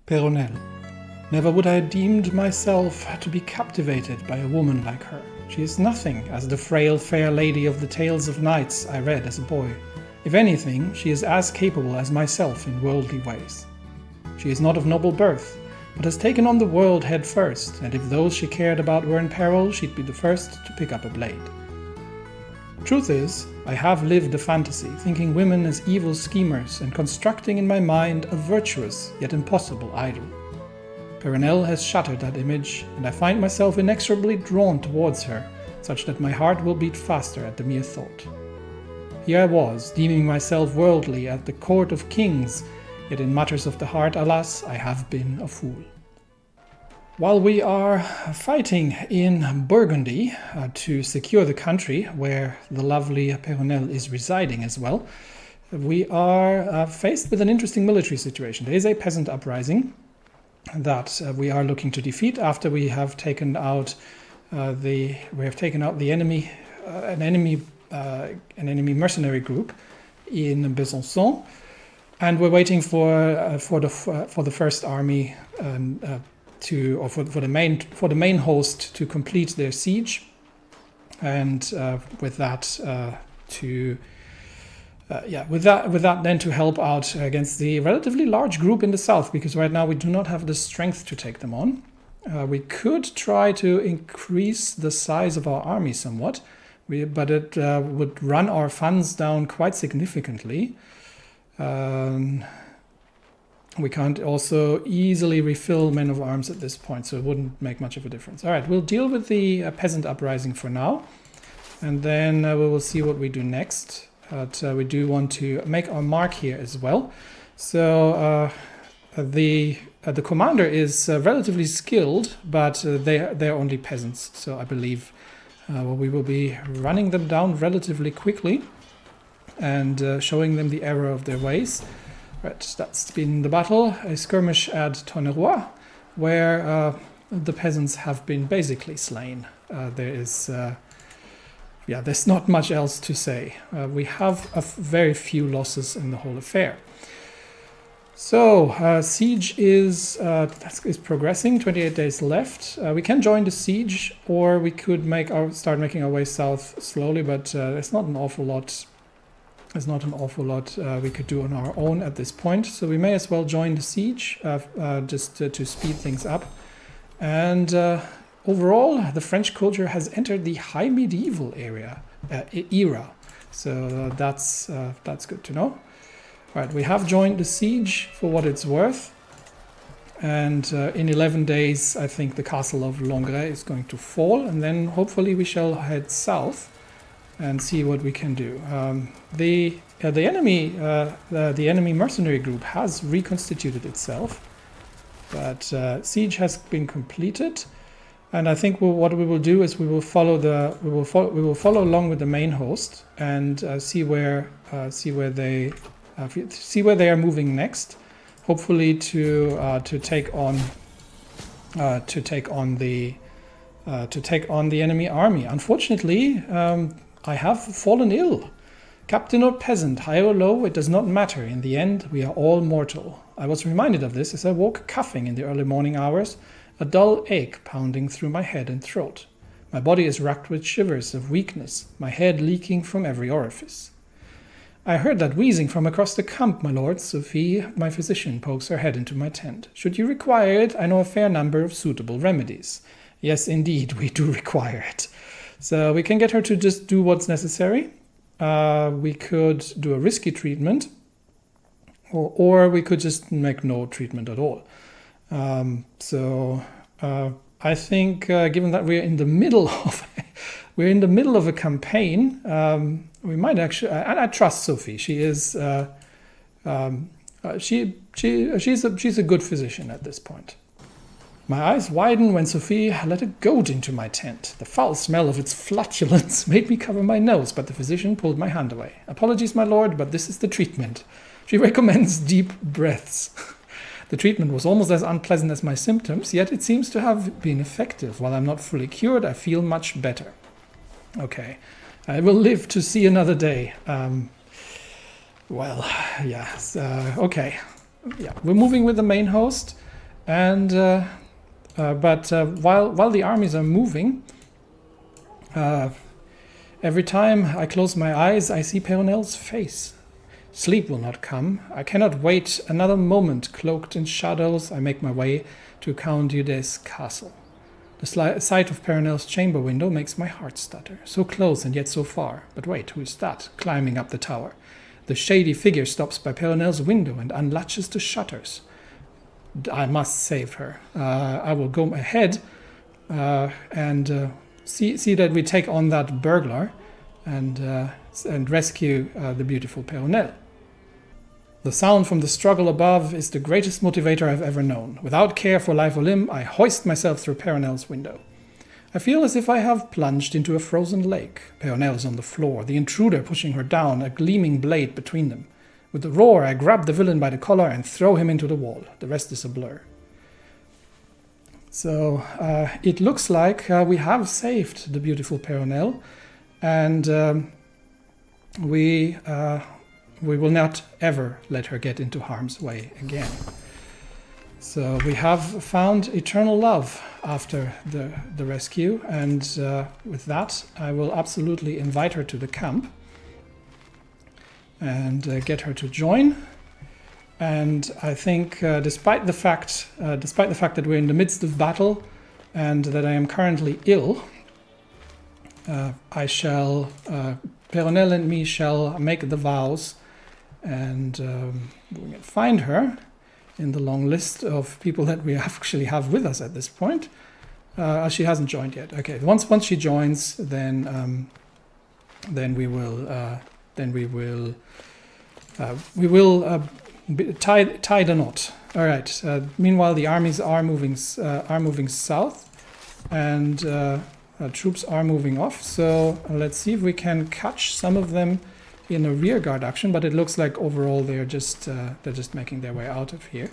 Peronelle. Never would I have deemed myself to be captivated by a woman like her. She is nothing as the frail fair lady of the tales of knights I read as a boy. If anything, she is as capable as myself in worldly ways. She is not of noble birth, but has taken on the world head first, and if those she cared about were in peril, she'd be the first to pick up a blade. Truth is, I have lived a fantasy, thinking women as evil schemers and constructing in my mind a virtuous yet impossible idol. Peronelle has shattered that image, and I find myself inexorably drawn towards her, such that my heart will beat faster at the mere thought. Here I was, deeming myself worldly at the court of kings, yet in matters of the heart, alas, I have been a fool. While we are fighting in Burgundy to secure the country where the lovely Peronelle is residing as well, we are faced with an interesting military situation. There is a peasant uprising that we are looking to defeat after we have taken out the enemy, an enemy mercenary group in Besançon, and we're waiting for the first army for the main host to complete their siege, and with that then to help out against the relatively large group in the south, because right now we do not have the strength to take them on. We could try to increase the size of our army somewhat, but it would run our funds down quite significantly. We can't also easily refill men of arms at this point, so it wouldn't make much of a difference. All right, we'll deal with the peasant uprising for now, and then we will see what we do next. But we do want to make our mark here as well. So the commander is relatively skilled, but they're only peasants. So I believe we will be running them down relatively quickly and showing them the error of their ways. Right, that's been the battle, a skirmish at Tonneroi, where the peasants have been basically slain. There's not much else to say. We have very few losses in the whole affair. So siege is progressing. 28 days left. We can join the siege, or we could start making our way south slowly. But there's not an awful lot. There's not an awful lot we could do on our own at this point. So we may as well join the siege just to speed things up. And overall, the French culture has entered the high medieval era. So that's good to know. All right, we have joined the siege for what it's worth. And in 11 days, I think the castle of Langres is going to fall. And then hopefully we shall head south and see what we can do. The enemy mercenary group has reconstituted itself, but siege has been completed, and I think what we will do is we will follow along with the main host and see where they are moving next. Hopefully to take on the enemy army. Unfortunately, I have fallen ill. Captain or peasant, high or low, it does not matter. In the end, we are all mortal. I was reminded of this as I woke coughing in the early morning hours, a dull ache pounding through my head and throat. My body is racked with shivers of weakness, my head leaking from every orifice. I heard that wheezing from across the camp, my lord. Sophie, my physician, pokes her head into my tent. Should you require it, I know a fair number of suitable remedies. Yes, indeed, we do require it. So we can get her to just do what's necessary. We could do a risky treatment, or we could just make no treatment at all. I think, given that we're in the middle of a campaign, we might actually. And I trust Sophie. She is. She's a good physician at this point. My eyes widened when Sophie let a goat into my tent. The foul smell of its flatulence made me cover my nose, but the physician pulled my hand away. Apologies, my lord, but this is the treatment. She recommends deep breaths. The treatment was almost as unpleasant as my symptoms, yet it seems to have been effective. While I'm not fully cured, I feel much better. Okay, I will live to see another day. Okay. Yeah, we're moving with the main host. And while the armies are moving, every time I close my eyes, I see Peronel's face. Sleep will not come. I cannot wait another moment. Cloaked in shadows, I make my way to Count Eudes' castle. The sight of Peronel's chamber window makes my heart stutter. So close and yet so far. But wait, who is that, climbing up the tower? The shady figure stops by Peronel's window and unlatches the shutters. I must save her. I will go ahead and see that we take on that burglar and rescue the beautiful Peronel. The sound from the struggle above is the greatest motivator I've ever known. Without care for life or limb, I hoist myself through Peronel's window. I feel as if I have plunged into a frozen lake. Peronel is on the floor, the intruder pushing her down, a gleaming blade between them. With a roar, I grab the villain by the collar and throw him into the wall. The rest is a blur. So it looks like we have saved the beautiful Peronel, and we will not ever let her get into harm's way again. So we have found eternal love after the rescue, and with that I will absolutely invite her to the camp and get her to join. And I think despite the fact that we're in the midst of battle and that I am currently ill, Peronel and me shall make the vows, and we can find her in the long list of people that we actually have with us at this point. She hasn't joined yet. Okay, once she joins, then we will tie the knot. All right. Meanwhile, the armies are moving south, and troops are moving off. So let's see if we can catch some of them in a rearguard action. But it looks like overall they're just making their way out of here.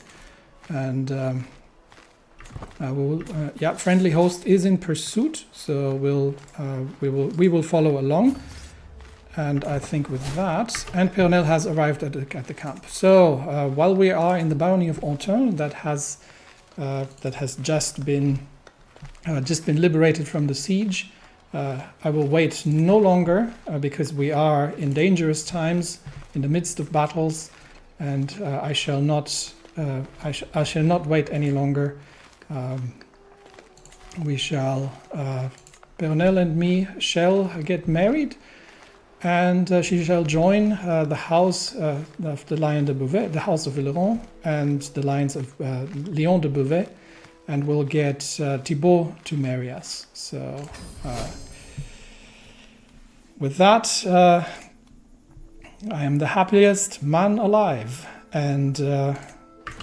And friendly host is in pursuit. So we will follow along. And I think with that, and Peronel has arrived at the camp. So while we are in the barony of Autun, that has just been liberated from the siege, I will wait no longer because we are in dangerous times, in the midst of battles, and I shall not wait any longer. Peronel and me shall get married. And she shall join the house of the Lion de Beauvais, the house of Villeron, and the Lions of Lion de Beauvais, and we'll get Thibaut to marry us. So with that, I am the happiest man alive. And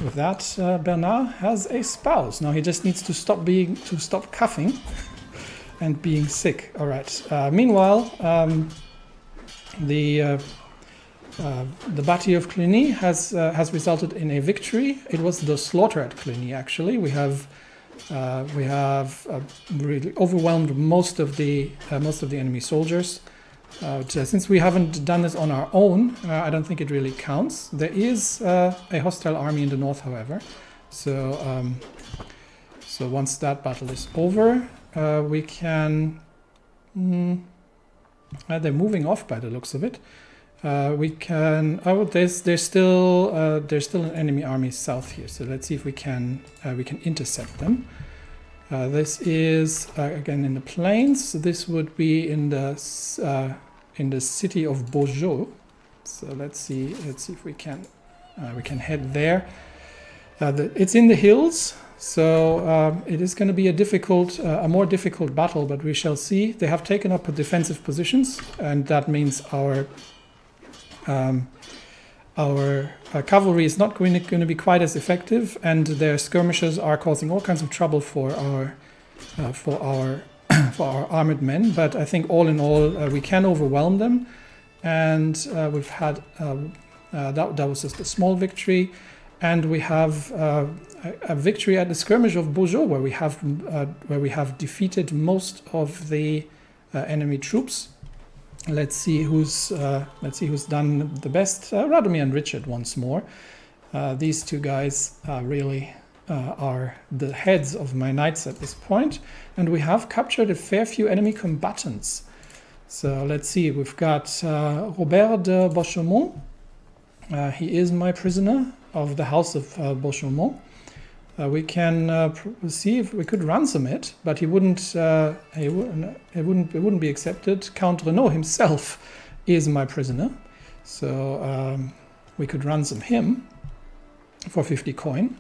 with that, Bernard has a spouse. Now he just needs to stop coughing and being sick. All right. Meanwhile. The Battle of Cluny has resulted in a victory. It was the slaughter at Cluny. Actually, we have really overwhelmed most of the enemy soldiers. Since we haven't done this on our own, I don't think it really counts. There is a hostile army in the north, however. So once that battle is over, we can. They're moving off by the looks of it. We can. Oh, there's still an enemy army south here. So let's see if we can intercept them. This is again in the plains. So this would be in the city of Beaujeu. So let's see if we can head there. It's in the hills. So it is going to be a more difficult battle, but we shall see. They have taken up defensive positions, and that means our cavalry is not going to be quite as effective, and their skirmishers are causing all kinds of trouble for our armored men. But I think all in all, we can overwhelm them, and we've had that was just a small victory. And we have a victory at the skirmish of Beaujeu, where we have defeated most of the enemy troops. Let's see who's done the best. Radomir and Richard once more. These two guys really are the heads of my knights at this point, and we have captured a fair few enemy combatants. So let's see, we've got Robert de Beauchaumont. He is my prisoner of the House of Beauchaumont. We can see if we could ransom it, but it wouldn't be accepted. Count Renaud himself is my prisoner, so we could ransom him for 50 coin.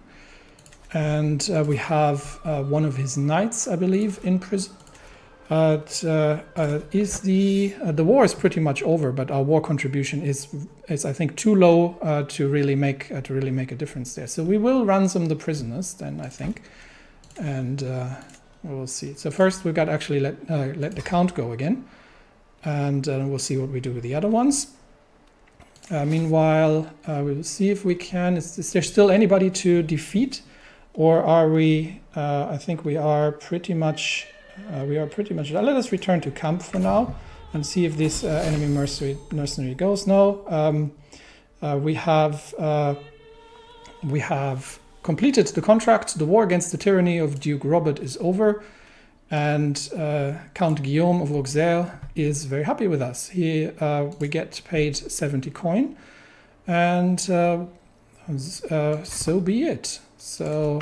And we have one of his knights, I believe, in prison. The war is pretty much over, but our war contribution is I think too low to really make a difference there. So we will ransom the prisoners then, I think, and we'll see. So first we've got to actually let the count go again, and we'll see what we do with the other ones. Meanwhile, we'll see if we can. Is there still anybody to defeat, or are we? I think we are pretty much. Let us return to camp for now and see if this enemy mercenary goes. No, we have completed the contract. The war against the tyranny of Duke Robert is over, and Count Guillaume of Auxerre is very happy with us. We get paid 70 coin, and so be it. So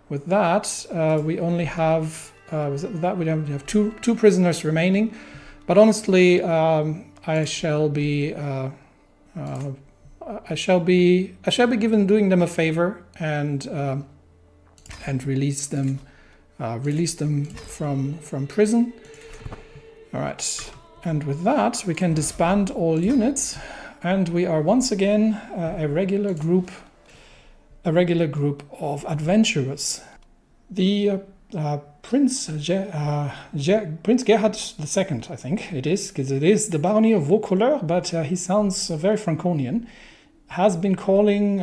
with that, we only have. We have two prisoners remaining, but honestly, I shall be given doing them a favor and release them from prison. All right, and with that we can disband all units, and we are once again a regular group of adventurers. The Prince Gerhard II, I think it is, because it is the Barony of Vaucouleurs, but he sounds very Franconian, has been calling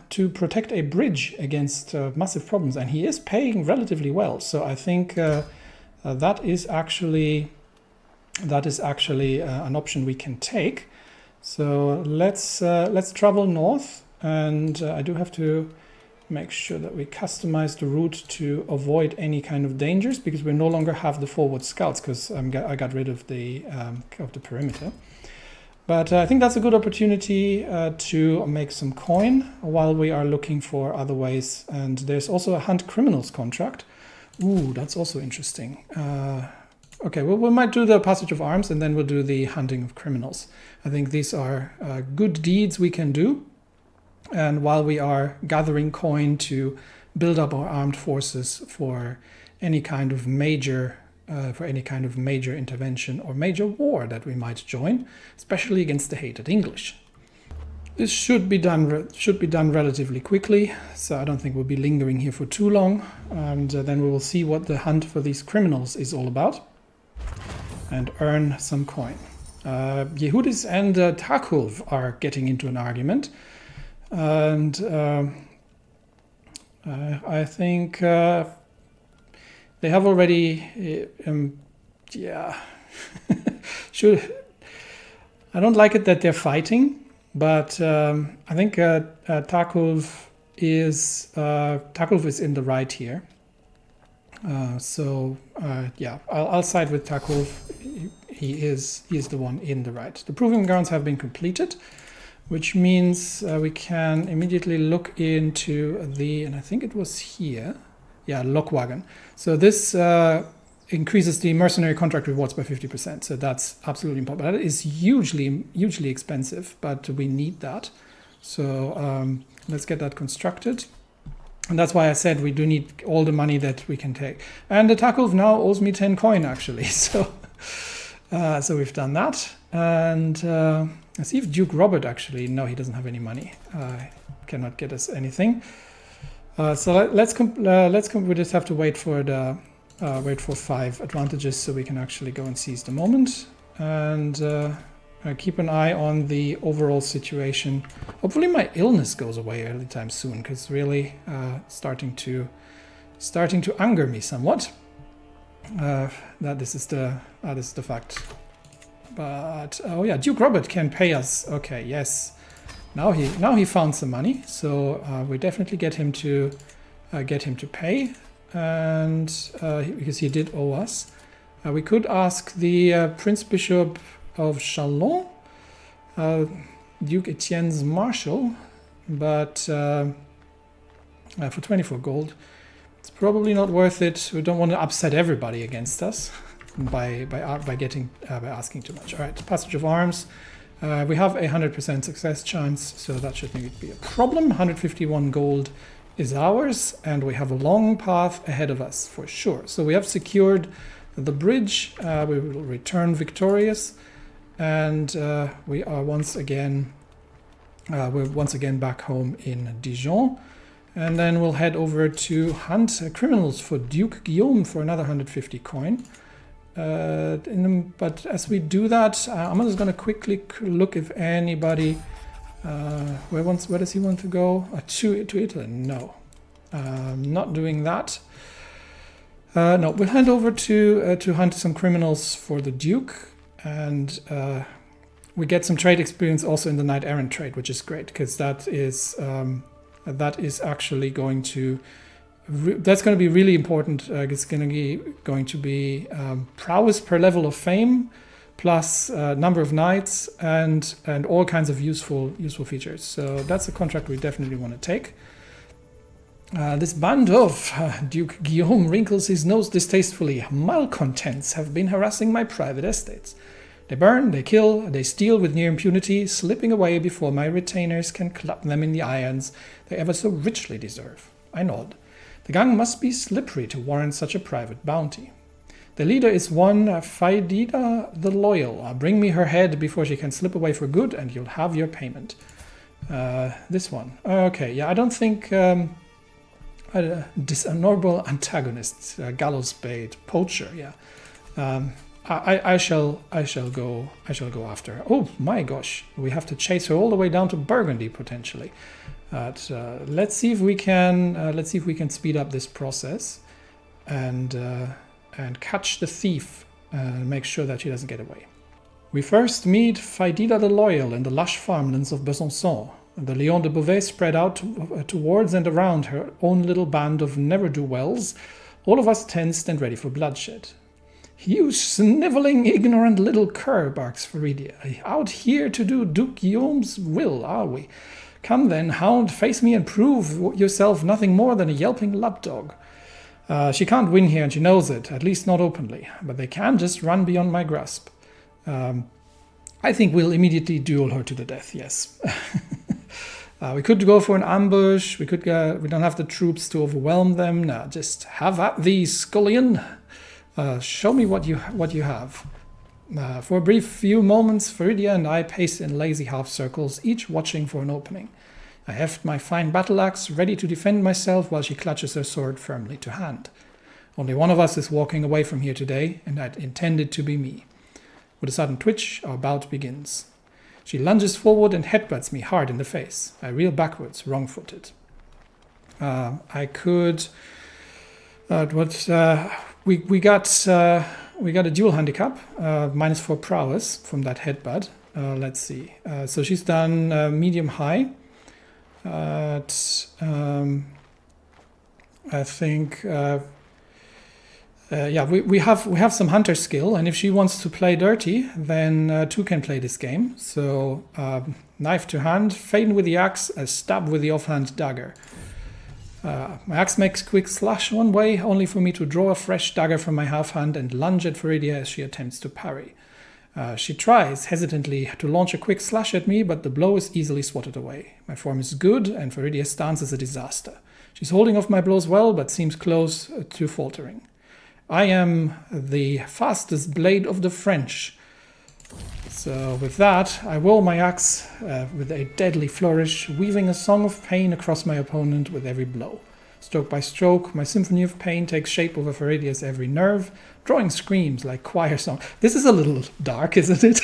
to protect a bridge against massive problems, and he is paying relatively well. So I think that is actually an option we can take. So let's travel north, and I do have to make sure that we customize the route to avoid any kind of dangers, because we no longer have the forward scouts, because I got rid of the perimeter. But I think that's a good opportunity to make some coin while we are looking for other ways. And there's also a hunt criminals contract. Ooh, that's also interesting. Okay, well, we might do the passage of arms, and then we'll do the hunting of criminals. I think these are good deeds we can do. And while we are gathering coin to build up our armed forces for any kind of major intervention or major war that we might join, especially against the hated English. This should be done relatively quickly, so I don't think we'll be lingering here for too long, and then we will see what the hunt for these criminals is all about and earn some coin. Yehudis and Takulv are getting into an argument. And I think they have already, I don't like it that they're fighting, but I think Takulv is in the right here. I'll side with Takulv. He is the one in the right. The proving grounds have been completed, which means we can immediately look into and I think it was here, Lockwagon. So this increases the mercenary contract rewards by 50%, so that's absolutely important. That is hugely expensive, but we need that. So let's get that constructed. And that's why I said we do need all the money that we can take. And the Takulv now owes me 10 coin, actually, so we've done that. And let's see if Duke Robert actually, no, he doesn't have any money. Cannot get us anything. So we just have to wait for 5 advantages so we can actually go and seize the moment. And keep an eye on the overall situation. Hopefully my illness goes away anytime soon, because really starting to anger me somewhat. That this is the fact. But oh yeah, Duke Robert can pay us. Okay, yes. Now he found some money, so we definitely get him to get him to pay, and because he did owe us. We could ask the Prince Bishop of Chalon, Duke Etienne's marshal, but for 24 gold. It's probably not worth it. We don't want to upset everybody against us by asking too much. All right, Passage of Arms. We have a 100% success chance, so that shouldn't be a problem. 151 gold is ours, and we have a long path ahead of us for sure. So we have secured the bridge. We will return victorious, and we are once again back home in Dijon. And then we'll head over to hunt criminals for Duke Guillaume for another 150 coin. But as we do that, I'm just going to quickly look if anybody... where does he want to go? To Italy? No. Not doing that. No, we'll head over to hunt some criminals for the Duke. And we get some trade experience also in the Knight Errant trade, which is great, because that is actually going to... That's going to be really important. It's going to be prowess per level of fame, plus number of knights, and all kinds of useful features. So that's a contract we definitely want to take. This band of Duke Guillaume wrinkles his nose distastefully. Malcontents have been harassing my private estates. They burn, they kill, they steal with near impunity, slipping away before my retainers can clap them in the irons they ever so richly deserve. I nod. The gang must be slippery to warrant such a private bounty. The leader is one Faidida the Loyal. Bring me her head before she can slip away for good, and you'll have your payment. This one. Okay, yeah, I don't think... dishonorable antagonist, gallows bait, poacher, yeah. I shall go after her. Oh my gosh, we have to chase her all the way down to Burgundy potentially. Let's see if we can speed up this process and catch the thief and make sure that she doesn't get away. We first meet Faidida the Loyal in the lush farmlands of Besançon. The Lion de Beauvais spread out towards and around her own little band of ne'er-do-wells, all of us tensed and ready for bloodshed. You snivelling, ignorant little cur, barks Faridia. Out here to do Duke Guillaume's will, are we? Come then, hound, face me and prove yourself nothing more than a yelping lapdog. She can't win here and she knows it, at least not openly, but they can just run beyond my grasp. I think we'll immediately duel her to the death, yes. We could go for an ambush. We don't have the troops to overwhelm them. Now, just have at thee, scullion. Show me what you have. For a brief few moments, Faridia and I paced in lazy half circles, each watching for an opening. I heft my fine battle axe, ready to defend myself, while she clutches her sword firmly to hand. Only one of us is walking away from here today, and that intended to be me. With a sudden twitch, our bout begins. She lunges forward and headbutts me hard in the face. I reel backwards, wrong-footed. I could... We got a dual handicap, -4 prowess from that headbutt. Let's see. So she's done medium-high. I think... we have some hunter skill, and if she wants to play dirty, then two can play this game. So knife to hand, feint with the axe, a stab with the offhand dagger. My axe makes quick slash one way, only for me to draw a fresh dagger from my half hand and lunge at Faridia as she attempts to parry. She tries hesitantly to launch a quick slash at me, but the blow is easily swatted away. My form is good, and Faridia's stance is a disaster. She's holding off my blows well, but seems close to faltering. I am the fastest blade of the French. So with that, I whirl my axe with a deadly flourish, weaving a song of pain across my opponent with every blow. Stroke by stroke, my symphony of pain takes shape over Faridia's every nerve, drawing screams like choir song. This is a little dark, isn't it?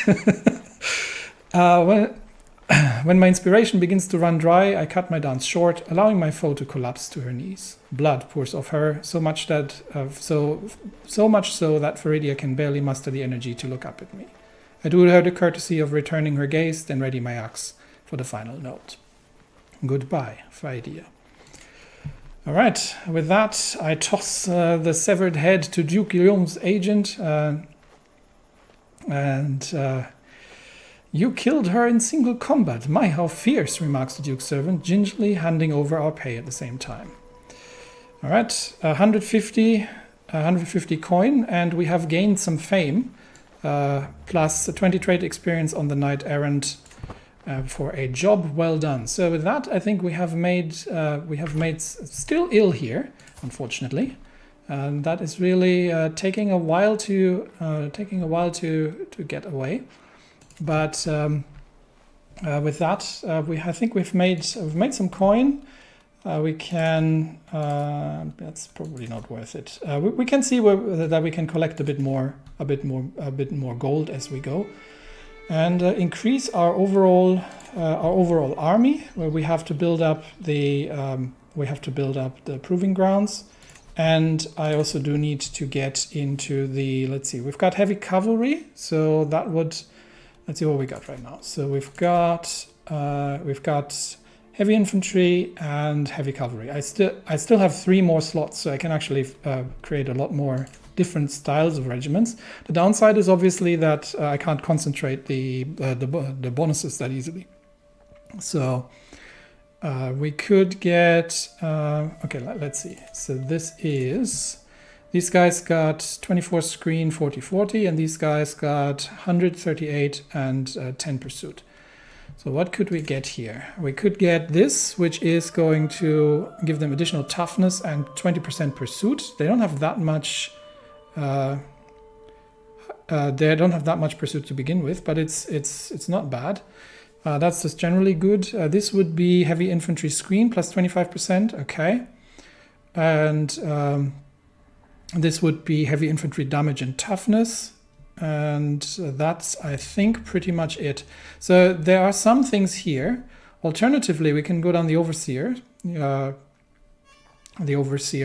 When my inspiration begins to run dry, I cut my dance short, allowing my foe to collapse to her knees. Blood pours off her, so much so that Faridia can barely muster the energy to look up at me. I do her the courtesy of returning her gaze, then ready my axe for the final note. Goodbye, Faridia. All right, with that, I toss the severed head to Duke Guillaume's agent, and you killed her in single combat. My, how fierce, remarks the Duke's servant, gingerly handing over our pay at the same time. All right, 150 coin, and we have gained some fame, plus 20 trade experience on the knight errant for a job well done. So with that, I think we have made still ill here, unfortunately, and that is really taking a while to get away. But with that, I think we've made some coin. We can. That's probably not worth it. We can see that we can collect a bit more gold as we go, and increase our overall army. Where we have to build up the proving grounds, and I also do need to get into the. Let's see. We've got heavy cavalry, so that would. Let's see what we got right now. So we've got heavy infantry and heavy cavalry. I still have 3 more slots, so I can actually create a lot more different styles of regiments. The downside is obviously that I can't concentrate the bonuses that easily. So we could get okay. Let's see. So these guys got 24 screen, 40-40, and these guys got 138 and 10 pursuit. So what could we get here? We could get this, which is going to give them additional toughness and 20% pursuit. They don't have that much. They don't have that much pursuit to begin with, but it's not bad. That's just generally good. This would be heavy infantry screen plus 25%. Okay, and this would be heavy infantry damage and toughness. And that's, I think, pretty much it. So there are some things here. Alternatively, we can go down the overseer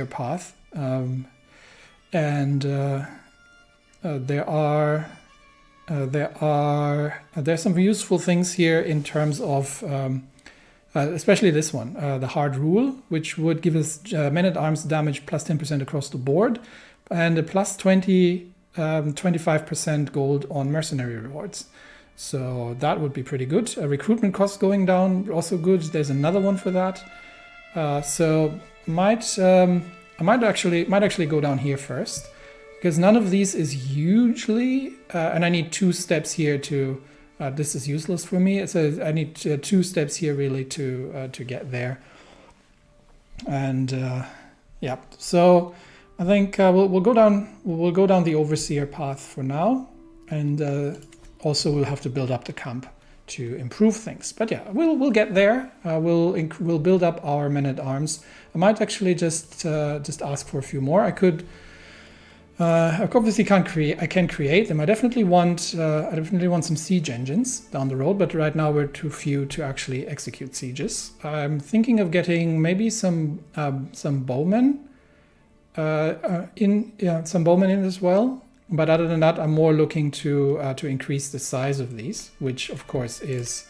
path, and there's some useful things here in terms of, especially this one, the hard rule, which would give us men-at-arms damage plus 10% across the board, and a plus 25% gold on mercenary rewards. So that would be pretty good. Recruitment costs going down, also good. There's another one for that. So I might actually go down here first, because none of these is hugely, and I need 2 steps here to. This is useless for me. So I need 2 steps here really to get there. And yeah, so. I think we'll go down the overseer path for now, and also we'll have to build up the camp to improve things. But yeah, we'll get there. We'll build up our men-at-arms. I might actually just ask for a few more. I obviously can't create. I can create them. I definitely want some siege engines down the road, but right now we're too few to actually execute sieges. I'm thinking of getting maybe some bowmen. Some bowmen in as well, but other than that, I'm more looking to increase the size of these, which of course is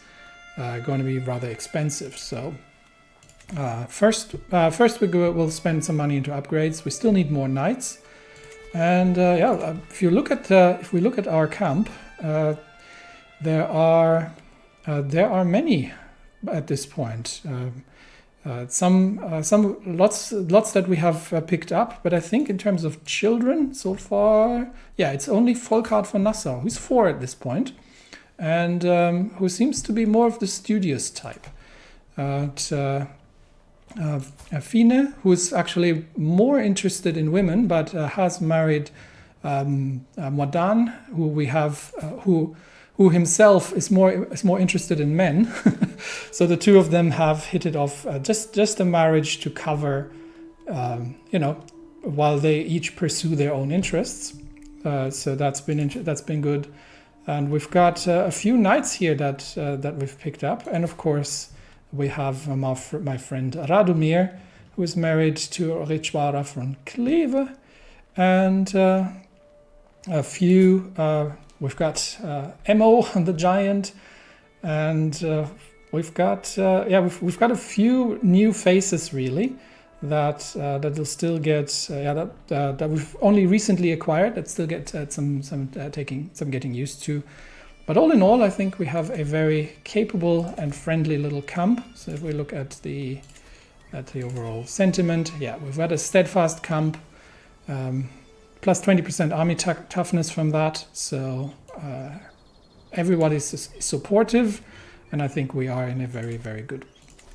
going to be rather expensive. So first we'll spend some money into upgrades. We still need more knights, and if we look at our camp, there are many at this point. Lots that we have picked up, but I think in terms of children so far, it's only Volkart von Nassau, who's 4 at this point, and who seems to be more of the studious type. Fine, who's actually more interested in women, but has married Modan, who himself is more interested in men. So the 2 of them have hit it off. Just a marriage to cover, while they each pursue their own interests. So that's been good. And we've got a few knights here that we've picked up, and of course we have my friend Radomir, who is married to Richwara von Kleve, and a few. We've got Emo the Giant, and we've got a few new faces really. that that will still get that we've only recently acquired, that still get some getting used to. But all in all, I think we have a very capable and friendly little camp. So if we look at the overall sentiment, yeah, we've got a steadfast camp, plus 20% army toughness from that. So everybody's supportive, and I think we are in a very, very good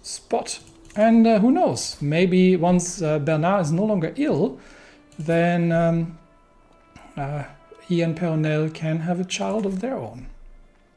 spot. And who knows, maybe once Bernard is no longer ill, then he and Peronelle can have a child of their own.